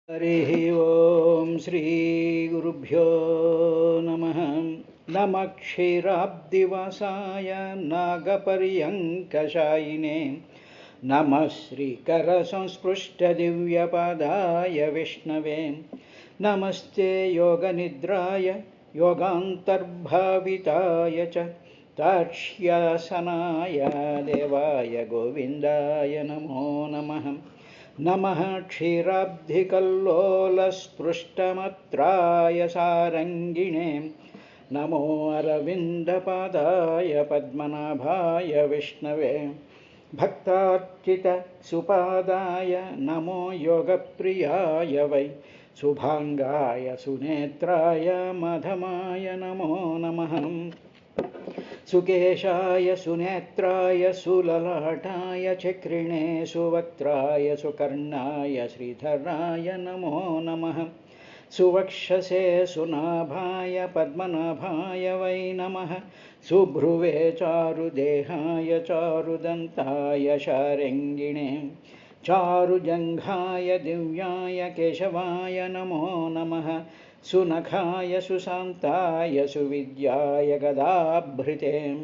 हरिः ओं श्रीगुरुभ्यो नमः। नमः क्षीराब्धिवासाय नागपर्यङ्कशायिने नमः श्रीकरसंस्पृष्टदिव्यपादाय विष्णवे नमस्ते योगनिद्राय योगान्तर्भाविताय च ताक्ष्यासनाय देवाय गोविन्दाय नमो नमः। नमः क्षीराब्धिकल्लोलस्पृष्टमत्राय सारङ्गिणे नमो अरविन्दपादाय पद्मनाभाय विष्णवे भक्तार्चितसुपादाय नमो योगप्रियाय वै शुभाङ्गाय सुनेत्राय मधमाय नमो नमः। सुकेशाय सुनेत्राय सुललाटाय चक्रिणे सुवक्त्राय सुकर्णाय श्रीधराय नमो नमः। सुवक्षसे सुनाभाय पद्मनाभाय वै नमः। सुभ्रुवे चारुदेहाय चारुदन्ताय शार्ङ्गिणे चारुजङ्घाय दिव्याय केशवाय नमो नमः। सुनखाय सुशान्ताय सुविद्याय गदाभृते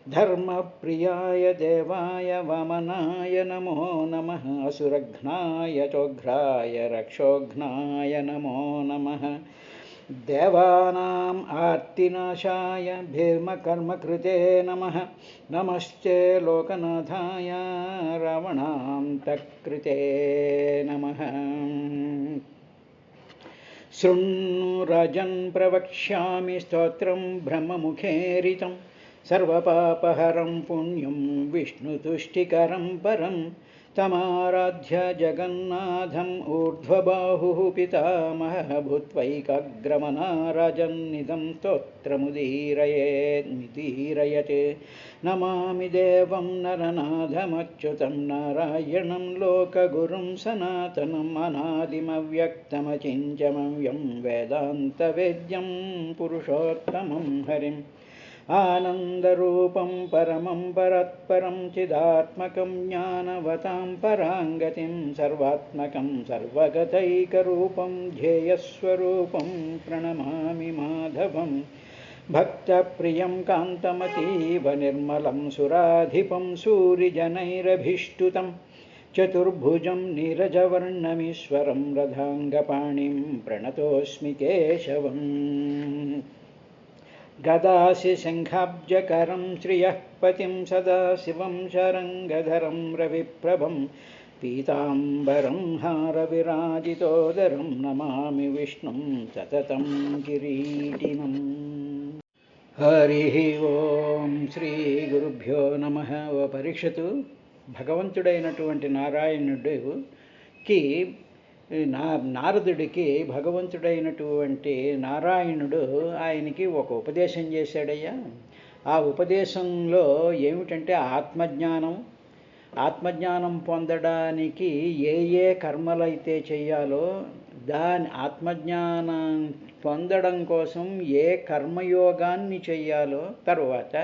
धर्मप्रियाय देवाय वामनाय नमो नमः। असुरघ्नाय चोघ्राय रक्षोघ्नाय नमो नमः। देवानाम् आर्तिनाशाय भीर्मकर्मकृते नमः। नमस्ते लोकनाथाय रावणान्तकृते नमः। शृण्वु राजन् प्रवक्ष्यामि स्तोत्रं ब्रह्ममुखेरितं सर्वपापहरं पुण्यं विष्णुतुष्टिकरं परं तमाराध्य जगन्नाथम् ऊर्ध्वबाहुः पितामहः भूत्वैकाग्रमनाराजन्निदं स्तोत्रमुदीरयेन्निदीरयते। नमामि देवं नरनाथमच्युतं नारायणं लोकगुरुं सनातनम् अनादिमव्यक्तमचिन्त्यमव्यं वेदान्तवेद्यं पुरुषोत्तमं हरिम् आनन्दरूपं परमं परात्परं चिदात्मकं ज्ञानवतां पराङ्गतिं सर्वात्मकं सर्वगतैकरूपं ध्येयस्वरूपं प्रणमामि माधवं। भक्तप्रियं कान्तमतीव निर्मलं सुराधिपं सूरिजनैरभीष्टुतं चतुर्भुजं नीरजवर्णमीश्वरं रथाङ्गपाणिं प्रणतोऽस्मि केशवम्। गदासि शङ्खाब्जकरं श्रियः पतिं सदाशिवं शरङ्गधरं रविप्रभं पीताम्बरं हारविराजितोदरं नमामि विष्णुं सततं किरीटिनम्। हरिः ఓం శ్రీ గురుభ్యో నమః. ఓ పరీక్షతు, భగవంతుడైనటువంటి నారాయణుడికి నారదుడికి భగవంతుడైనటువంటి నారాయణుడు ఆయనకి ఒక ఉపదేశం చేశాడయ్యా. ఆ ఉపదేశంలో ఏమిటంటే ఆత్మజ్ఞానం పొందడానికి ఏ ఏ కర్మలైతే చేయాలో దాని ఆత్మజ్ఞానం పొందడం కోసం ఏ కర్మయోగాన్ని చెయ్యాలో, తరువాత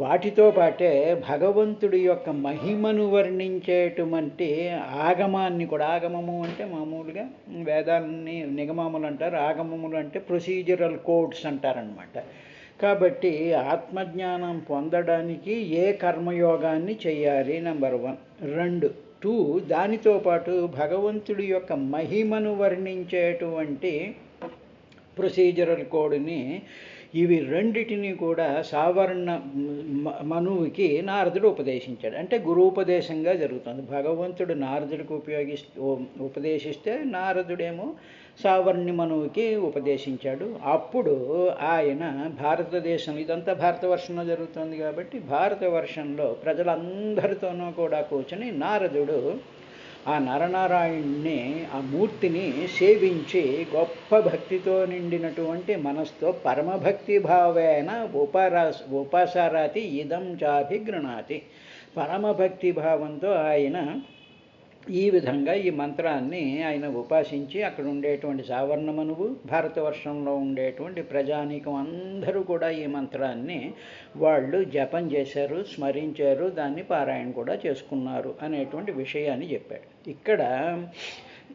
వాటితో పాటే భగవంతుడి యొక్క మహిమను వర్ణించేటువంటి ఆగమాన్ని కూడా, ఆగమము అంటే మామూలుగా వేదాన్ని నిగమములు అంటారు, ఆగమములు అంటే ప్రొసీజరల్ కోడ్స్ అంటారనమాట. కాబట్టి ఆత్మజ్ఞానం పొందడానికి ఏ కర్మయోగాన్ని చెయ్యాలి నెంబర్ 1. 2 దానితో పాటు భగవంతుడి యొక్క మహిమను వర్ణించేటువంటి ప్రొసీజరల్ కోడ్ని, ఇవి రెండిటిని కూడా సావర్ణ మనువుకి నారదుడు ఉపదేశించాడు. అంటే గురూపదేశంగా జరుగుతుంది. భగవంతుడు నారదుడికి ఉపదేశిస్తే నారదుడేమో సావర్ణి మనువుకి ఉపదేశించాడు. అప్పుడు ఆయన భారతదేశం, ఇదంతా భారతవర్షంలో జరుగుతుంది కాబట్టి భారతవర్షంలో ప్రజలందరితోనూ కూడా కూర్చొని నారదుడు ఆ నరనారాయణుణ్ణి, ఆ మూర్తిని సేవించి గొప్ప భక్తితో నిండినటువంటి మనస్తో పరమభక్తి భావేన ఉపాసారాతి ఇదం చాభిగృణాతి, పరమభక్తి భావంతో ఆయన ఈ విధంగా ఈ మంత్రాన్ని ఆయన ఉపాసించి అక్కడ ఉండేటువంటి సావర్ణమనువు, భారతవర్షంలో ఉండేటువంటి ప్రజానీకం అందరూ కూడా ఈ మంత్రాన్ని వాళ్ళు జపం చేశారు, స్మరించారు, దాన్ని పారాయణ కూడా చేసుకున్నారు అనేటువంటి విషయాన్ని చెప్పాడు. ఇక్కడ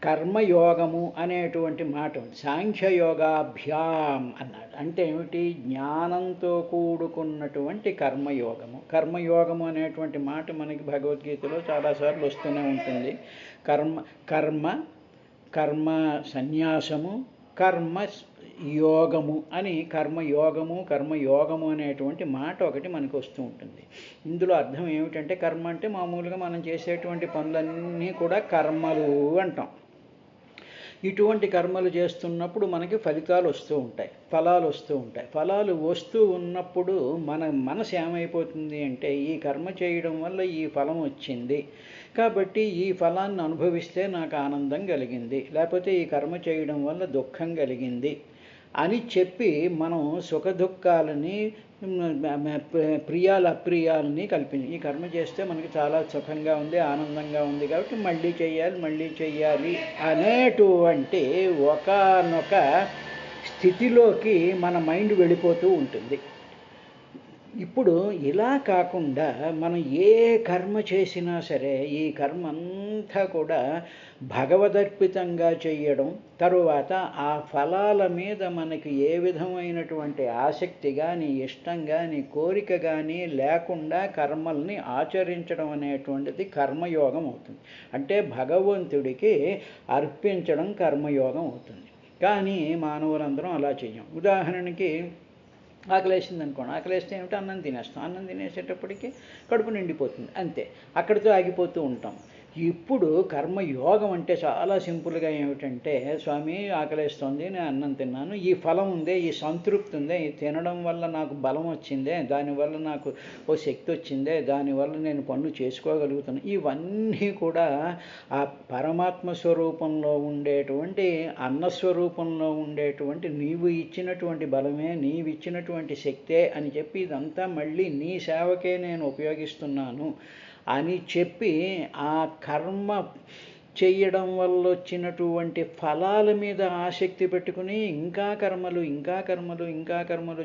కర్మయోగము అనేటువంటి మాట ఉంది. సాంఖ్యయోగాభ్యాం అన్నాడు. అంటే ఏమిటి? జ్ఞానంతో కూడుకున్నటువంటి కర్మయోగము. కర్మయోగము అనేటువంటి మాట మనకి భగవద్గీతలో చాలాసార్లు వస్తూనే ఉంటుంది. కర్మ కర్మ కర్మ సన్యాసము, కర్మ యోగము అని కర్మయోగము అనేటువంటి మాట ఒకటి మనకు వస్తూ ఉంటుంది. ఇందులో అర్థం ఏమిటంటే, కర్మ అంటే మామూలుగా మనం చేసేటువంటి పనులన్నీ కూడా కర్మలు అంటాం. ఇటువంటి కర్మలు చేస్తున్నప్పుడు మనకి ఫలితాలు వస్తూ ఉంటాయి, ఫలాలు వస్తూ ఉంటాయి. ఫలాలు వస్తూ ఉన్నప్పుడు మన మనసు ఏమైపోతుంది అంటే, ఈ కర్మ చేయడం వల్ల ఈ ఫలం వచ్చింది కాబట్టి ఈ ఫలాన్ని అనుభవిస్తే నాకు ఆనందం కలిగింది, లేకపోతే ఈ కర్మ చేయడం వల్ల దుఃఖం కలిగింది అని చెప్పి మనం సుఖ దుఃఖాలని ప్రియాలు అప్రియాలని ఈ కర్మ చేస్తే మనకి చాలా సుఖంగా ఉంది, ఆనందంగా ఉంది కాబట్టి మళ్ళీ చెయ్యాలి అనేటువంటి ఒకానొక స్థితిలోకి మన మైండ్ వెళ్ళిపోతూ ఉంటుంది. ఇప్పుడు ఇలా కాకుండా మనం ఏ కర్మ చేసినా సరే ఈ కర్మ అంతా కూడా భగవదర్పితంగా చేయడం, తరువాత ఆ ఫలాల మీద మనకి ఏ విధమైనటువంటి ఆసక్తి కానీ, ఇష్టం కానీ, కోరిక కానీ లేకుండా కర్మల్ని ఆచరించడం అనేటువంటిది కర్మయోగం అవుతుంది. అంటే భగవంతుడికి అర్పించడం కర్మయోగం అవుతుంది. కానీ మానవులందరం అలా చెయ్యం. ఉదాహరణకి ఆకలేసింది అనుకోండి, ఆకలేస్తే ఏమిటి? అన్నం తినేస్తాం. అన్నం తినేసేటప్పటికి కడుపు నిండిపోతుంది, అంతే, అక్కడితో ఆగిపోతూ ఉంటాం. ఇప్పుడు కర్మయోగం అంటే చాలా సింపుల్గా ఏమిటంటే, స్వామి ఆకలేస్తోంది, నేను అన్నం తిన్నాను, ఈ ఫలం ఉందే, ఈ సంతృప్తి ఉందే, ఈ తినడం వల్ల నాకు బలం వచ్చిందే, దానివల్ల నాకు ఓ శక్తి వచ్చిందే, దానివల్ల నేను పనులు చేసుకోగలుగుతాను, ఇవన్నీ కూడా ఆ పరమాత్మ స్వరూపంలో ఉండేటువంటి, అన్నస్వరూపంలో ఉండేటువంటి నీవు ఇచ్చినటువంటి బలమే, నీవు ఇచ్చినటువంటి శక్తే అని చెప్పి ఇదంతా మళ్ళీ నీ సేవకే నేను ఉపయోగిస్తున్నాను అని చెప్పి ఆ కర్మ చేయడం వల్ల వచ్చినటువంటి ఫలాల మీద ఆసక్తి పెట్టుకుని ఇంకా కర్మలు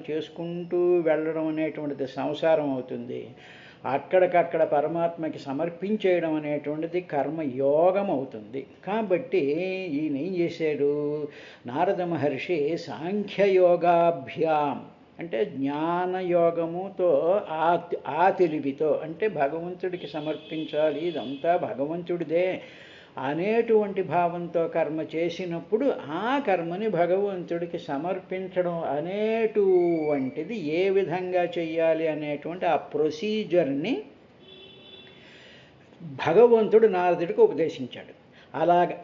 చేసుకుంటూ వెళ్ళడం అనేటువంటిది సంసారం అవుతుంది. అక్కడికక్కడ పరమాత్మకి సమర్పించేయడం అనేటువంటిది కర్మయోగం అవుతుంది. కాబట్టి ఈయన ఏం చేశాడు? నారద మహర్షి సాంఖ్యయోగాభ్యాం అంటే జ్ఞానయోగముతో ఆ తెలివితో, అంటే భగవంతుడికి సమర్పించాలి, ఇదంతా భగవంతుడిదే అనేటువంటి భావంతో కర్మ చేసినప్పుడు ఆ కర్మని భగవంతుడికి సమర్పించడం అనేటువంటిది ఏ విధంగా చెయ్యాలి అనేటువంటి ఆ ప్రొసీజర్ని భగవంతుడు నారదుడికి ఉపదేశించాడు. అలాగే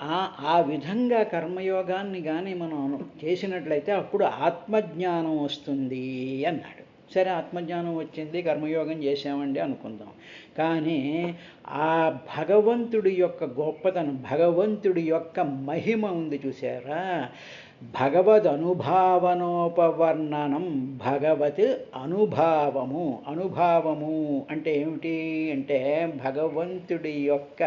ఆ విధంగా కర్మయోగాన్ని కానీ మనం చేసినట్లయితే అప్పుడు ఆత్మజ్ఞానం వస్తుంది అన్నాడు. సరే, ఆత్మజ్ఞానం వచ్చింది, కర్మయోగం చేసామండి అనుకుందాం. కానీ ఆ భగవంతుడి యొక్క గొప్పతనం, భగవంతుడి యొక్క మహిమ ఉంది చూసారా? భగవద్ అనుభావనోపవర్ణనం, భగవత్ అనుభావము అంటే ఏమిటి అంటే భగవంతుడి యొక్క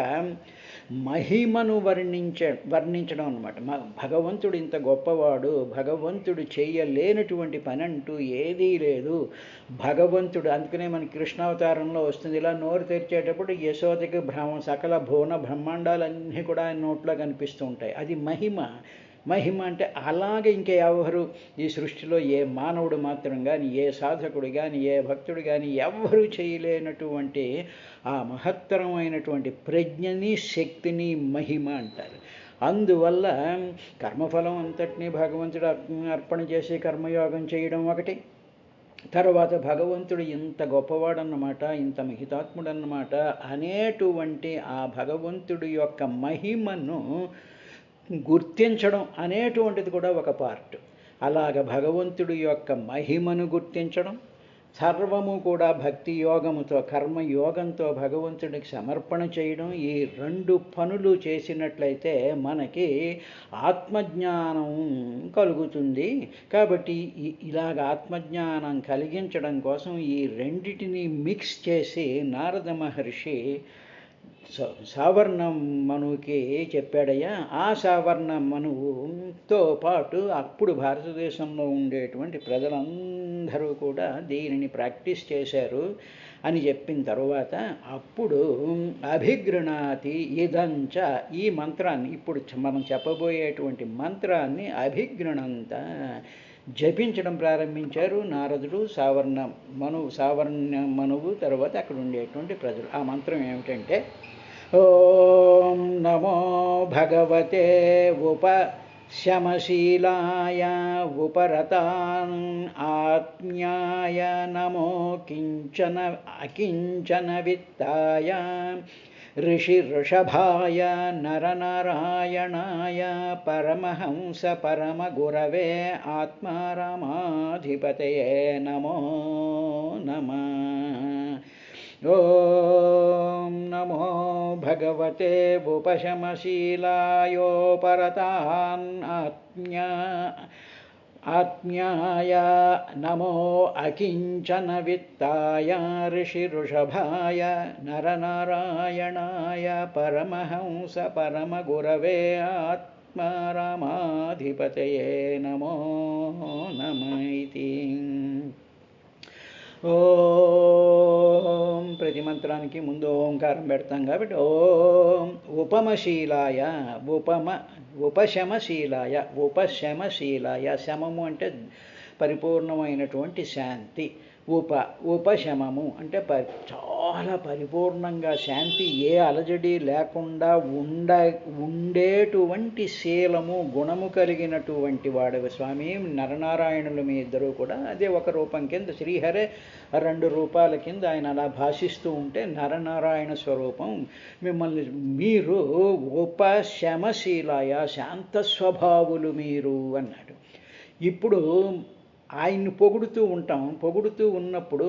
మహిమను వర్ణించడం అన్నమాట. భగవంతుడు ఇంత గొప్పవాడు, భగవంతుడు చేయలేనటువంటి పని అంటూ ఏదీ లేదు. భగవంతుడు అందుకనే మన కృష్ణావతారంలో వస్తుంది, ఇలా నోరు తెరిచేటప్పుడు యశోదకి సకల భువన బ్రహ్మాండాలన్నీ కూడా ఆయన నోట్లో కనిపిస్తూ ఉంటాయి. అది మహిమ అంటే అలాగే ఇంకా ఎవరు ఈ సృష్టిలో ఏ మానవుడు మాత్రం కానీ, ఏ సాధకుడు కానీ, ఏ భక్తుడు కానీ ఎవరు చేయలేనటువంటి ఆ మహత్తరమైనటువంటి ప్రజ్ఞని, శక్తిని మహిమ అంటారు. అందువల్ల కర్మఫలం అంతటినీ భగవంతుడు అర్పణ చేసి కర్మయోగం చేయడం ఒకటి. తర్వాత భగవంతుడు ఇంత గొప్పవాడన్నమాట, ఇంత మహితాత్ముడన్నమాట అనేటువంటి ఆ భగవంతుడి యొక్క మహిమను గుర్తించడం అనేటువంటిది కూడా ఒక పార్ట్. అలాగ భగవంతుడి యొక్క మహిమను గుర్తించడం, సర్వము కూడా భక్తి యోగముతో, కర్మయోగంతో భగవంతుడికి సమర్పణ చేయడం, ఈ రెండు పనులు చేసినట్లయితే మనకి ఆత్మజ్ఞానం కలుగుతుంది. కాబట్టి ఇలాగ ఆత్మజ్ఞానం కలిగించడం కోసం ఈ రెండిటిని మిక్స్ చేసి నారద మహర్షి సావర్ణ మనువుకి చెప్పాడయ్యా. ఆ సావర్ణ మనువుతో పాటు అప్పుడు భారతదేశంలో ఉండేటువంటి ప్రజలందరూ కూడా దీనిని ప్రాక్టీస్ చేశారు అని చెప్పిన తర్వాత అప్పుడు అభిగృణాతి ఇదంచ, ఈ మంత్రాన్ని ఇప్పుడు మనం చెప్పబోయేటువంటి మంత్రాన్ని అభిగృణంత జపించడం ప్రారంభించారు నారదుడు, సావర్ణ మనువు తర్వాత అక్కడ ఉండేటువంటి ప్రజలు. ఆ మంత్రం ఏమిటంటే ఓం నమో భగవతే ఉపశమశీలాయ ఉపరతాన్ ఆత్మ్యాయ నమో కించన అకించన విత్తాయ ఋషివృషభాయ నరనారాయణాయ పరమహంస పరమగురవే ఆత్మారామాధిపతయే నమో నమః. ఓం నమో భగవతే ఉపశమశీలాయోపరతాన్ ఆత్మ్యాయ నమో అకించన విత్తాయ ఋషివృషభాయ నరనారాయణాయ పరమహంస పరమగురవే ఆత్మారామాధిపతయే నమో నమః ఇతి. ఓం ప్రతి మంత్రానికి ముందు ఓంకారం పెడతాం కాబట్టి ఓం ఉపమశీలాయ ఉపశమశీలాయ ఉపశమశీలాయ, శమము అంటే పరిపూర్ణమైనటువంటి శాంతి, ఉపశమము అంటే చాలా పరిపూర్ణంగా శాంతి, ఏ అలజడి లేకుండా ఉండేటువంటి శీలము గుణము కలిగినటువంటి వాడవి స్వామి. నరనారాయణులు మీ ఇద్దరు కూడా అదే ఒక రూపం కింద, శ్రీహరే 2 రూపాల కింద ఆయన అలా భాషిస్తూ ఉంటే నరనారాయణ స్వరూపం మిమ్మల్ని, మీరు ఉపశమశీలాయ శాంత స్వభావులు మీరు అన్నాడు. ఇప్పుడు ఆయన్ని పొగుడుతూ ఉంటాం. పొగుడుతూ ఉన్నప్పుడు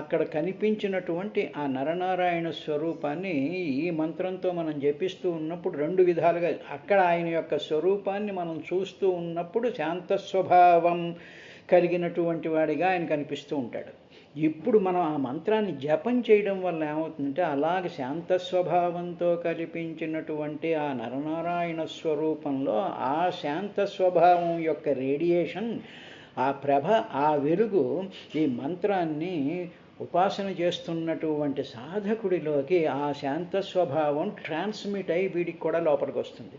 అక్కడ కనిపించినటువంటి ఆ నరనారాయణ స్వరూపాన్ని ఈ మంత్రంతో మనం జపిస్తూ ఉన్నప్పుడు 2 విధాలుగా, అక్కడ ఆయన యొక్క స్వరూపాన్ని మనం చూస్తూ ఉన్నప్పుడు శాంత స్వభావం కలిగినటువంటి వాడిగా ఆయన కనిపిస్తూ ఉంటాడు. ఇప్పుడు మనం ఆ మంత్రాన్ని జపం చేయడం వల్ల ఏమవుతుందంటే అలాగ శాంత స్వభావంతో కల్పించినటువంటి ఆ నరనారాయణ స్వరూపంలో ఆ శాంత స్వభావం యొక్క రేడియేషన్, ఆ ప్రభ, ఆ వెలుగు ఈ మంత్రాన్ని ఉపాసన చేస్తున్నటువంటి సాధకుడిలోకి ఆ శాంత స్వభావం ట్రాన్స్మిట్ అయి వీడికి కూడా లోపలికి వస్తుంది.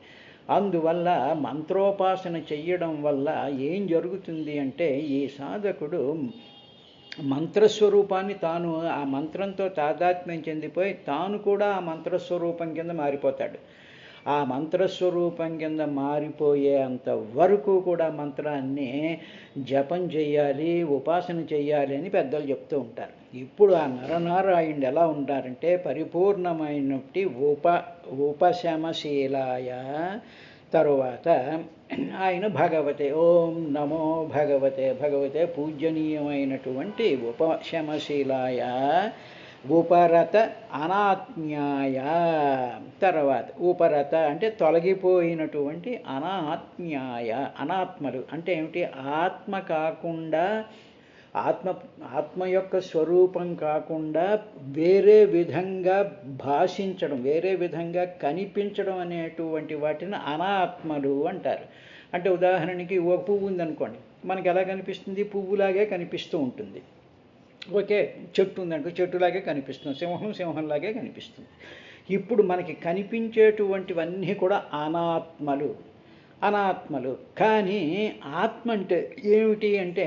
అందువల్ల మంత్రోపాసన చెయ్యడం వల్ల ఏం జరుగుతుంది అంటే ఈ సాధకుడు మంత్రస్వరూపాన్ని తాను ఆ మంత్రంతో తాదాత్మ్యం చెందిపోయి తాను కూడా ఆ మంత్రస్వరూపం కింద మారిపోతాడు. ఆ మంత్రస్వరూపం కింద మారిపోయేంత వరకు కూడా మంత్రాన్ని జపం చెయ్యాలి, ఉపాసన చెయ్యాలి అని పెద్దలు చెప్తూ ఉంటారు. ఇప్పుడు ఆ నరనారాయణుడు ఎలా ఉంటారంటే పరిపూర్ణమైనట్టి ఉపశమశీలాయ, తరువాత ఆయన భగవతే, ఓం నమో భగవతే పూజనీయమైనటువంటి ఉపశమశీలాయ ఉపరత అనాత్మ్యాయ, తర్వాత ఉపరత అంటే తొలగిపోయినటువంటి అనాత్మ్యాయ, అనాత్మలు అంటే ఏమిటి, ఆత్మ కాకుండా ఆత్మ యొక్క స్వరూపం కాకుండా వేరే విధంగా భాషించడం, వేరే విధంగా కనిపించడం అనేటువంటి వాటిని అనాత్మలు అంటారు. అంటే ఉదాహరణకి ఒక పువ్వు ఉందనుకోండి, మనకి ఎలా కనిపిస్తుంది, పువ్వులాగే కనిపిస్తూ ఉంటుంది. ఓకే, చెట్టు ఉందంటూ చెట్టులాగే కనిపిస్తుంది, సింహంలాగే కనిపిస్తుంది. ఇప్పుడు మనకి కనిపించేటువంటివన్నీ కూడా అనాత్మలు. కానీ ఆత్మ అంటే ఏమిటి అంటే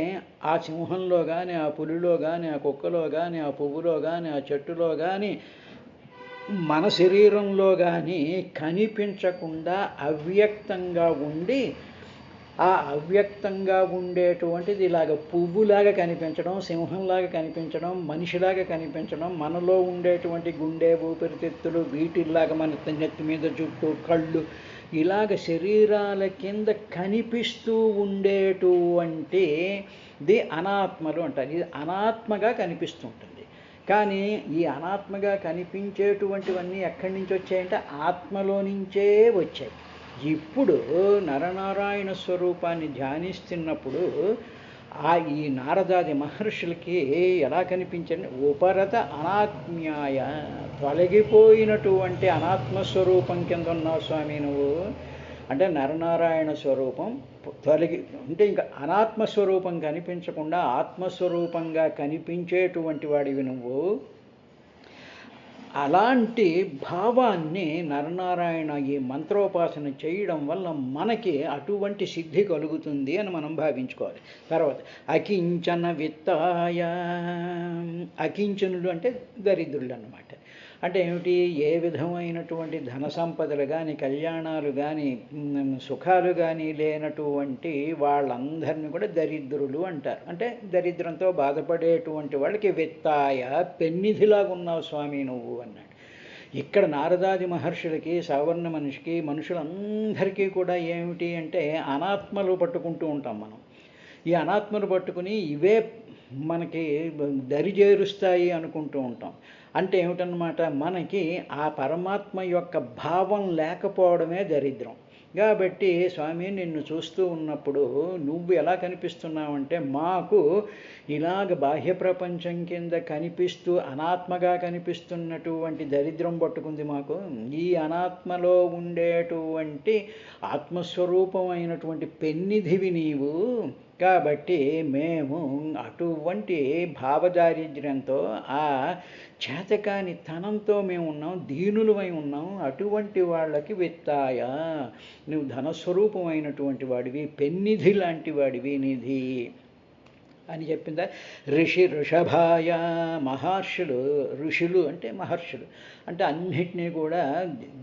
ఆ సింహంలో కానీ, ఆ పులిలో కానీ, ఆ కుక్కలో కానీ, ఆ పువ్వులో కానీ, ఆ చెట్టులో కానీ, మన శరీరంలో కానీ కనిపించకుండా అవ్యక్తంగా ఉండి, ఆ అవ్యక్తంగా ఉండేటువంటిది ఇలాగ పువ్వులాగా కనిపించడం, సింహంలాగా కనిపించడం, మనిషిలాగా కనిపించడం, మనలో ఉండేటువంటి గుండె, ఊపిరితిత్తులు వీటిల్లాగా మన నెత్తి మీద జుట్టు, కళ్ళు ఇలాగ శరీరాల కింద కనిపిస్తూ ఉండేటువంటిది అనాత్మలు అంటారు. ఇది అనాత్మగా కనిపిస్తుంటుంది. కానీ ఈ అనాత్మగా కనిపించేటువంటివన్నీ ఎక్కడి నుంచి వచ్చాయంటే ఆత్మలో నుంచే వచ్చాయి. ఇప్పుడు నరనారాయణ స్వరూపాన్ని ధ్యానిస్తున్నప్పుడు ఈ నారదాది మహర్షులకి ఎలా కనిపించండి, ఉపరత అనాత్మ్యాయ తొలగిపోయినటువంటి అనాత్మస్వరూపం కింద ఉన్నావు స్వామి నువ్వు. అంటే నరనారాయణ స్వరూపం అంటే ఇంకా అనాత్మస్వరూపం కనిపించకుండా ఆత్మస్వరూపంగా కనిపించేటువంటి వాడివి నువ్వు. అలాంటి భావాన్ని నరనారాయణ ఈ మంత్రోపాసన చేయడం వల్ల మనకి అటువంటి సిద్ధి కలుగుతుంది అని మనం భావించుకోవాలి. తర్వాత అకించన విత్తాయ, అకించనులు అంటే దరిద్రులు అన్నమాట. అంటే ఏమిటి, ఏ విధమైనటువంటి ధన సంపదలు కానీ కళ్యాణాలు కానీ సుఖాలు కానీ లేనటువంటి వాళ్ళందరినీ కూడా దరిద్రులు అంటారు. అంటే దరిద్రంతో బాధపడేటువంటి వాళ్ళకి విత్తాయ, పెన్నిధిలాగా ఉన్నావు స్వామి నువ్వు అన్నాడు. ఇక్కడ నారదాది మహర్షులకి, సావర్ణ మనిషికి, మనుషులందరికీ కూడా ఏమిటి అంటే అనాత్మలు పట్టుకుంటూ ఉంటాం మనం. ఈ అనాత్మలు పట్టుకుని ఇవే మనకి దరిజేరుస్తాయి అనుకుంటూ ఉంటాం. అంటే ఏమిటన్నమాట, మనకి ఆ పరమాత్మ యొక్క భావం లేకపోవడమే దరిద్రం. కాబట్టి స్వామి నిన్ను చూస్తూ ఉన్నప్పుడు నువ్వు ఎలా కనిపిస్తున్నావంటే, మాకు ఇలాగ బాహ్య ప్రపంచం కింద కనిపిస్తూ అనాత్మగా కనిపిస్తున్నటువంటి దరిద్రం పట్టుకుంది మాకు. ఈ అనాత్మలో ఉండేటువంటి ఆత్మస్వరూపమైనటువంటి పెన్నిధివి నీవు. కాబట్టి మేము అటువంటి భావదారిద్ర్యంతో, ఆ చేతకాని తనంతో మేము ఉన్నాం, దీనులమై ఉన్నాం. అటువంటి వాళ్ళకి విత్తాయ, నువ్వు ధనస్వరూపమైనటువంటి వాడివి, పెన్నిధి లాంటి వాడివి, నిధి అని చెప్పిందా. ఋషభాయ, మహర్షులు, ఋషులు అంటే మహర్షులు అంటే అన్నిటినీ కూడా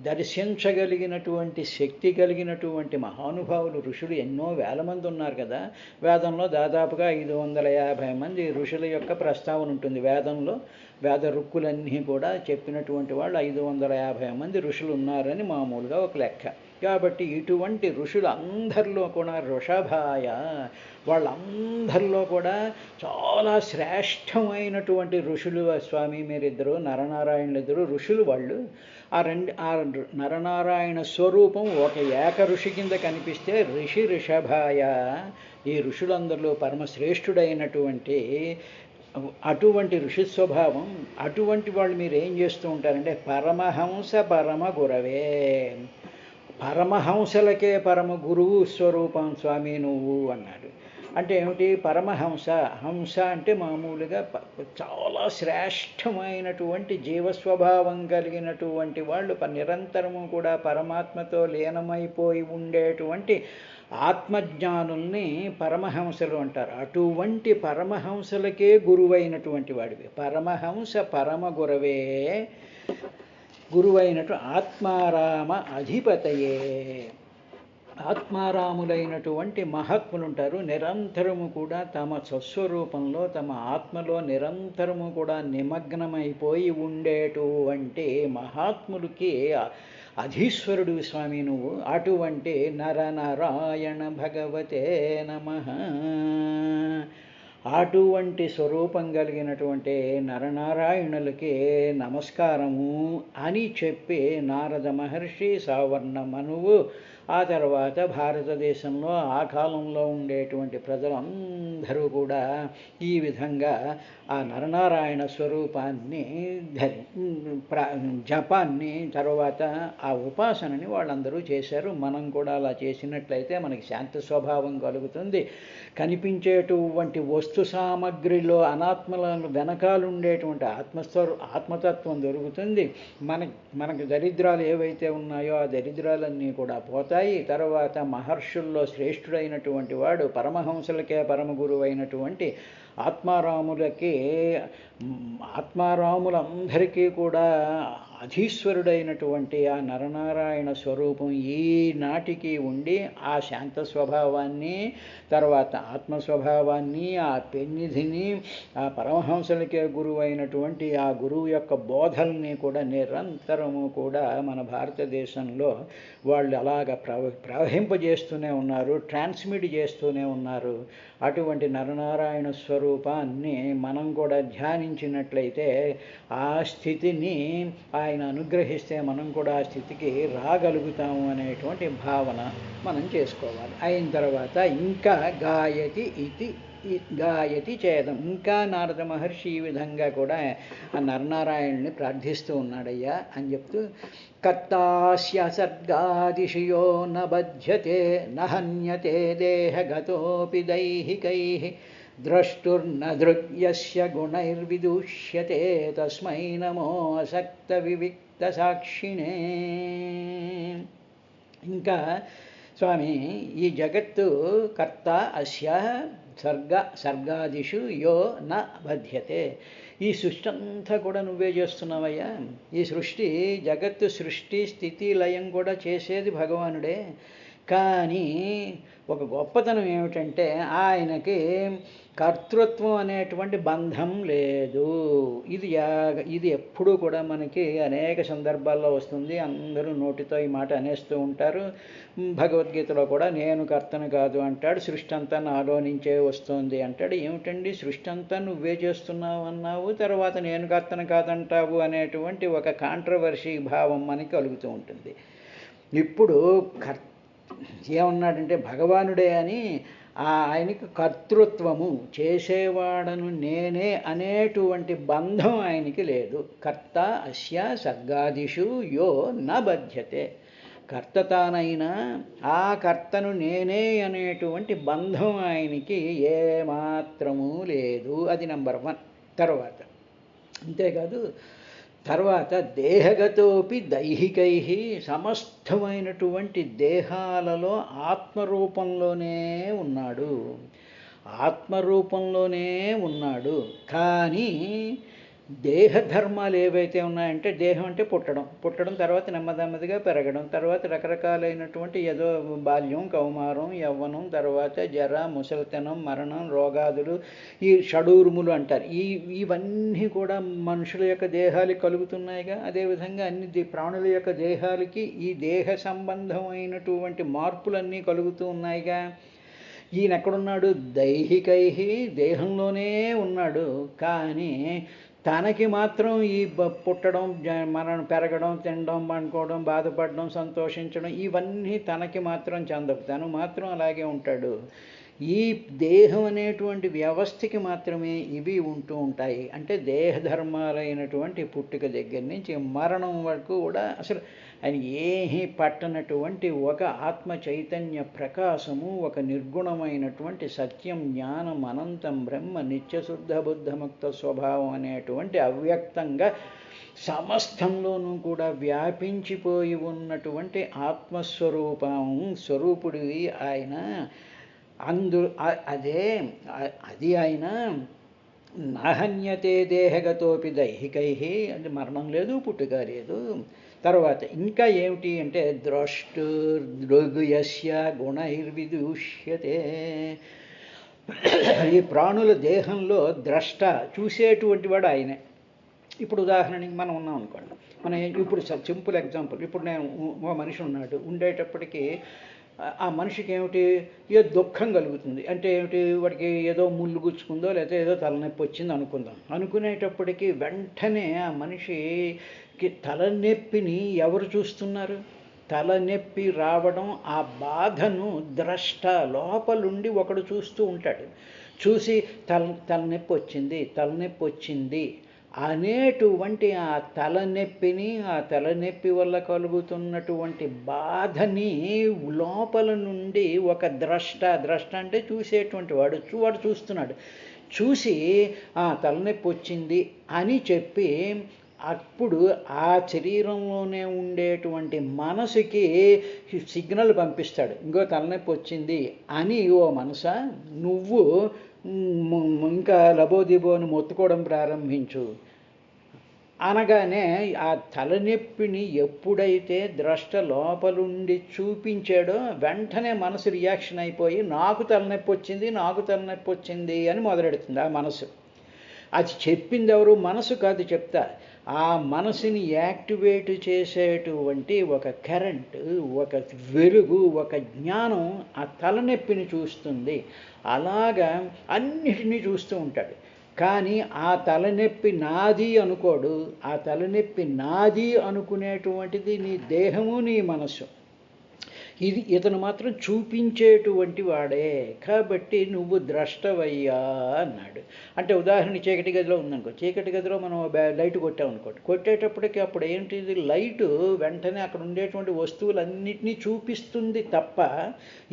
దర్శించగలిగినటువంటి శక్తి కలిగినటువంటి మహానుభావులు ఋషులు ఎన్నో వేల మంది ఉన్నారు కదా. వేదంలో దాదాపుగా 550 మంది ఋషుల యొక్క ప్రస్తావన ఉంటుంది. వేదంలో వేద రుక్కులన్నీ కూడా చెప్పినటువంటి వాళ్ళు 550 మంది ఋషులు ఉన్నారని మామూలుగా ఒక లెక్క. కాబట్టి ఇటువంటి ఋషులు అందరిలో కూడా వృషభాయ, వాళ్ళందరిలో కూడా చాలా శ్రేష్టమైనటువంటి ఋషులు స్వామి మీరిద్దరు, నరనారాయణులు ఇద్దరు ఋషులు. వాళ్ళు ఆ నరనారాయణ స్వరూపం ఒక ఏక ఋషి కింద కనిపిస్తే ఋషభాయ, ఈ ఋషులందరిలో పరమశ్రేష్ఠుడైనటువంటి అటువంటి ఋషి స్వభావం. అటువంటి వాళ్ళు మీరు ఏం చేస్తూ ఉంటారంటే, పరమహంస పరమ గురవే, పరమహంసలకే పరమ గురువు స్వరూపం స్వామి నువ్వు అన్నాడు. అంటే ఏమిటి, పరమహంస, హంస అంటే మామూలుగా చాలా శ్రేష్టమైనటువంటి జీవస్వభావం కలిగినటువంటి వాళ్ళు, నిరంతరము కూడా పరమాత్మతో లీనమైపోయి ఉండేటువంటి ఆత్మజ్ఞానుల్ని పరమహంసలు అంటారు. అటువంటి పరమహంసలకే గురువైనటువంటి వాడివి. పరమహంస పరమ గురవే, గురువైనటు ఆత్మారామ అధిపతయే. ఆత్మారాములైనటువంటి మహాత్ములు ఉంటారు. నిరంతరము కూడా తమ స్వస్వరూపంలో, తమ ఆత్మలో నిరంతరము కూడా నిమగ్నమైపోయి ఉండేటువంటి మహాత్ములకి అధీశ్వరుడు స్వామి నువ్వు. అటువంటి నరనారాయణ భగవతే నమః. అటువంటి స్వరూపం కలిగినటువంటి నరనారాయణులకి నమస్కారము అని చెప్పి నారద మహర్షి, సావర్ణ మనువు, ఆ తర్వాత భారతదేశంలో ఆ కాలంలో ఉండేటువంటి ప్రజలందరూ కూడా ఈ విధంగా ఆ నరనారాయణ స్వరూపాన్ని జపాన్ని, తర్వాత ఆ ఉపాసనని వాళ్ళందరూ చేశారు. మనం కూడా అలా చేసినట్లయితే మనకి శాంత స్వభావం కలుగుతుంది. కనిపించేటువంటి వస్తు సామగ్రిలో అనాత్మల వెనకాలుండేటువంటి ఆత్మతత్వం దొరుకుతుంది. మనకి దరిద్రాలు ఏవైతే ఉన్నాయో ఆ దరిద్రాలన్నీ కూడా పోతాయి. తర్వాత మహర్షుల్లో శ్రేష్ఠుడైనటువంటి వాడు, పరమహంసలకే పరమ గురువు అయినటువంటి ఆత్మారాములందరికీ కూడా అధీశ్వరుడైనటువంటి ఆ నరనారాయణ స్వరూపం ఈనాటికి ఉండి ఆ శాంత స్వభావాన్ని, తర్వాత ఆత్మస్వభావాన్ని, ఆ పెన్నిధిని, ఆ పరమహంసలకే గురువు అయినటువంటి ఆ గురువు యొక్క బోధల్ని కూడా నిరంతరము కూడా మన భారతదేశంలో వాళ్ళు అలాగ ప్రవహింపజేస్తూనే ఉన్నారు, ట్రాన్స్మిట్ చేస్తూనే ఉన్నారు. అటువంటి నరనారాయణ స్వరూపాన్ని మనం కూడా ధ్యానించినట్లయితే ఆ స్థితిని ఆయన అనుగ్రహిస్తే మనం కూడా ఆ స్థితికి రాగలుగుతాము అనేటువంటి భావన మనం చేసుకోవాలి. అయిన తర్వాత ఇంకా గాయతి ఇది గాయతి చేదం. ఇంకా నారద మహర్షి ఈ విధంగా కూడా ఆ నరనారాయణుని ప్రార్థిస్తూ ఉన్నాడయ్యా అని చెప్తూ, కర్తాస్య సర్గాదిషు యో న బధ్యతే నహన్యతే దేహగతోపి దైహికైః ద్రష్టుర్న దృగ్యస్య గుణైర్విదూష్యతే తస్మై నమో అసక్త వివిక్త సాక్షిణే. ఇంకా స్వామి, ఈ జగత్తు కర్త అస్య సర్గాదిషు యో న బధ్యతే. ఈ సృష్టి అంతా కూడా నువ్వే చేస్తున్నావయ్యా. ఈ సృష్టి, జగత్తు సృష్టి స్థితి లయం కూడా చేసేది భగవానుడే. కానీ ఒక గొప్పతనం ఏమిటంటే ఆయనకి కర్తృత్వం అనేటువంటి బంధం లేదు. ఇది ఎప్పుడూ కూడా మనకి అనేక సందర్భాల్లో వస్తుంది. అందరూ నోటితో ఈ మాట అనేస్తూ ఉంటారు. భగవద్గీతలో కూడా నేను కర్తను కాదు అంటాడు, సృష్టి అంతా నాలో నుంచే వస్తుంది అంటాడు. ఏమిటండి సృష్టి అంతా నువ్వే చేస్తున్నావు అన్నావు, తర్వాత నేను కర్తను కాదంటావు అనేటువంటి ఒక కాంట్రవర్సీ భావం మనకి కలుగుతూ ఉంటుంది. ఇప్పుడు ఏమన్నాడంటే భగవానుడే అని ఆయనకి కర్తృత్వము, చేసేవాడను నేనే అనేటువంటి బంధం ఆయనకి లేదు. కర్త అస్య సర్గాదిషు యో న బధ్యతే. కర్త తానైనా ఆ కర్తను నేనే అనేటువంటి బంధం ఆయనకి ఏమాత్రము లేదు. అది నంబర్ 1. తర్వాత అంతేకాదు, తర్వాత దేహగతోపి దైహికై, సమస్తమైనటువంటి దేహాలలో ఆత్మరూపంలోనే ఉన్నాడు. ఆత్మరూపంలోనే ఉన్నాడు. కానీ దేహధర్మాలు ఏవైతే ఉన్నాయంటే, దేహం అంటే పుట్టడం తర్వాత నెమ్మదిగా పెరగడం, తర్వాత రకరకాలైనటువంటి ఏదో బాల్యం, కౌమారం, యవ్వనం, తర్వాత జర, ముసలితనం, మరణం, రోగాదులు, ఈ షడూర్ములు అంటారు. ఇవన్నీ కూడా మనుషుల యొక్క దేహాలకి కలుగుతున్నాయిగా. అదేవిధంగా అన్ని ప్రాణుల యొక్క దేహాలకి ఈ దేహ సంబంధమైనటువంటి మార్పులన్నీ కలుగుతూ ఉన్నాయిగా. ఈయన ఎక్కడున్నాడు? దైహికై, దేహంలోనే ఉన్నాడు. కానీ తనకి మాత్రం ఈ పుట్టడం, మనం పెరగడం, తినడం, పండుకోవడం, బాధపడడం, సంతోషించడం ఇవన్నీ తనకి మాత్రం చెందవు. తను మాత్రం అలాగే ఉంటాడు. ఈ దేహం అనేటువంటి వ్యవస్థకి మాత్రమే ఇవి ఉంటూ ఉంటాయి. అంటే దేహధర్మాలైనటువంటి పుట్టుక దగ్గర నుంచి మరణం వరకు కూడా అసలు ఆయన ఏమీ పట్టనటువంటి ఒక ఆత్మ చైతన్య ప్రకాశము, ఒక నిర్గుణమైనటువంటి సత్యం, జ్ఞానం, అనంతం బ్రహ్మ, నిత్యశుద్ధ బుద్ధముక్త స్వభావం అనేటువంటి అవ్యక్తంగా సమస్తంలోనూ కూడా వ్యాపించిపోయి ఉన్నటువంటి స్వరూపుడివి ఆయన. అది ఆయన నహన్యతే దేహగతోపి దైహికై, అంటే మరణం లేదు, పుట్టుక లేదు. తర్వాత ఇంకా ఏమిటి అంటే ద్రష్టుర్దృగ్యస్య గుణైర్విదూష్యతే. ఈ ప్రాణుల దేహంలో ద్రష్ట, చూసేటువంటి వాడు ఆయనే. ఇప్పుడు ఉదాహరణకి మనం ఉన్నాం అనుకోండి, మనం ఇప్పుడు సింపుల్ ఎగ్జాంపుల్, ఇప్పుడు నేను ఒక మనిషి ఉన్నాడు, ఉండేటప్పటికీ ఆ మనిషికి ఏమిటి, ఏదో దుఃఖం కలుగుతుంది. అంటే ఏమిటి, వాడికి ఏదో ముళ్ళు గుచ్చుకుందో లేకపోతే ఏదో తలనొప్పి వచ్చింది అనుకుందాం. అనుకునేటప్పటికీ వెంటనే ఆ మనిషికి తలనొప్పిని ఎవరు చూస్తున్నారు? తలనొప్పి రావడం, ఆ బాధను ద్రష్ట లోపలుండి ఒకడు చూస్తూ ఉంటాడు. చూసి తలనొప్పి వచ్చింది అనేటువంటి ఆ తలనొప్పిని, ఆ తలనొప్పి వల్ల కలుగుతున్నటువంటి బాధని లోపల నుండి ఒక ద్రష్ట అంటే చూసేటువంటి వాడు చూస్తున్నాడు. చూసి తలనొప్పి వచ్చింది అని చెప్పి అప్పుడు ఆ శరీరంలోనే ఉండేటువంటి మనసుకి సిగ్నల్ పంపిస్తాడు, ఇంకో తలనొప్పి వచ్చింది అని. ఓ మనసా, నువ్వు ఇంకా లబోదిబోని మొత్తుకోవడం ప్రారంభించు అనగానే ఆ తలనొప్పిని ఎప్పుడైతే ద్రష్ట లోపలుండి చూపించాడో వెంటనే మనసు రియాక్షన్ అయిపోయి నాకు తలనొప్పి వచ్చింది అని మొదలెడుతుంది ఆ మనసు. అది చెప్పింది ఎవరు? మనసు కాదు చెప్తా. ఆ మనసుని యాక్టివేట్ చేసేటువంటి ఒక కరెంట్, ఒక వెలుగు, ఒక జ్ఞానం ఆ తలనొప్పిని చూస్తుంది. అలాగా అన్నిటినీ చూస్తూ ఉంటాడు. కానీ ఆ తలనొప్పి నాది అనుకోడు. ఆ తలనొప్పి నాది అనుకునేటువంటిది నీ దేహము, నీ మనసు. ఇతను మాత్రం చూపించేటువంటి వాడే, కాబట్టి నువ్వు ద్రష్టవయ్యా అన్నాడు. అంటే ఉదాహరణ చీకటి గదిలో ఉందనుకో, చీకటి గదిలో మనం లైట్ కొట్టామనుకోండి, కొట్టేటప్పటికి అప్పుడు ఏంటిది, లైటు వెంటనే అక్కడ ఉండేటువంటి వస్తువులన్నిటినీ చూపిస్తుంది తప్ప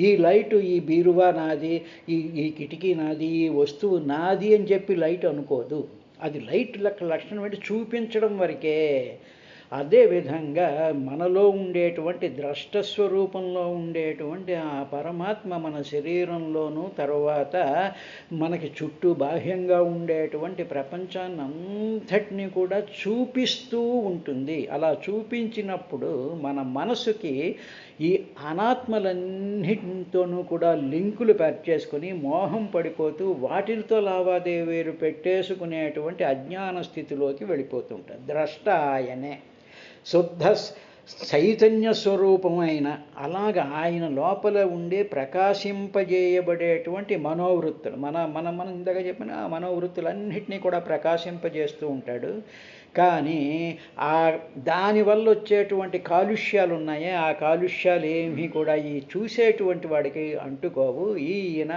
ఈ లైటు ఈ బీరువా నాది, ఈ ఈ కిటికీ నాది, ఈ వస్తువు నాది అని చెప్పి లైట్ అనుకోదు. అది లైట్ లక్షణం ఏంటి, చూపించడం వరకే. అదేవిధంగా మనలో ఉండేటువంటి ద్రష్టస్వరూపంలో ఉండేటువంటి ఆ పరమాత్మ మన శరీరంలోనూ, తర్వాత మనకి చుట్టూ బాహ్యంగా ఉండేటువంటి ప్రపంచాన్ని అంతటినీ కూడా చూపిస్తూ ఉంటుంది. అలా చూపించినప్పుడు మన మనసుకి ఈ అనాత్మలన్నిటితోనూ కూడా లింకులు చేసుకొని మోహం పడిపోతూ వాటితో లావాదేవీలు పెట్టేసుకునేటువంటి అజ్ఞాన స్థితిలోకి వెళ్ళిపోతుంటారు. ద్రష్ట ఆయనే, శుద్ధ చైతన్య స్వరూపమైన, అలాగ ఆయన లోపల ఉండే ప్రకాశింపజేయబడేటువంటి మనోవృత్తులు, మన ఇందాక చెప్పిన ఆ మనోవృత్తులన్నింటినీ కూడా ప్రకాశింపజేస్తూ ఉంటాడు. కానీ దానివల్ల వచ్చేటువంటి కాలుష్యాలు ఉన్నాయే, ఆ కాలుష్యాలు ఏమీ కూడా ఈ చూసేటువంటి వాడికి అంటుకోవు. ఈయన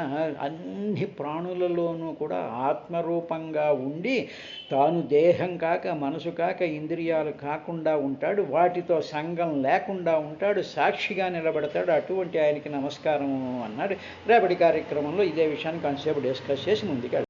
అన్ని ప్రాణులలోనూ కూడా ఆత్మరూపంగా ఉండి తాను దేహం కాక, మనసు కాక, ఇంద్రియాలు కాకుండా ఉంటాడు, వాటితో సంగం లేకుండా ఉంటాడు, సాక్షిగా నిలబడతాడు. అటువంటి ఆయనకి నమస్కారం అన్నాడు. రేపటి కార్యక్రమంలో ఇదే విషయాన్ని కొంతసేపు డిస్కస్ చేసి ముందుకు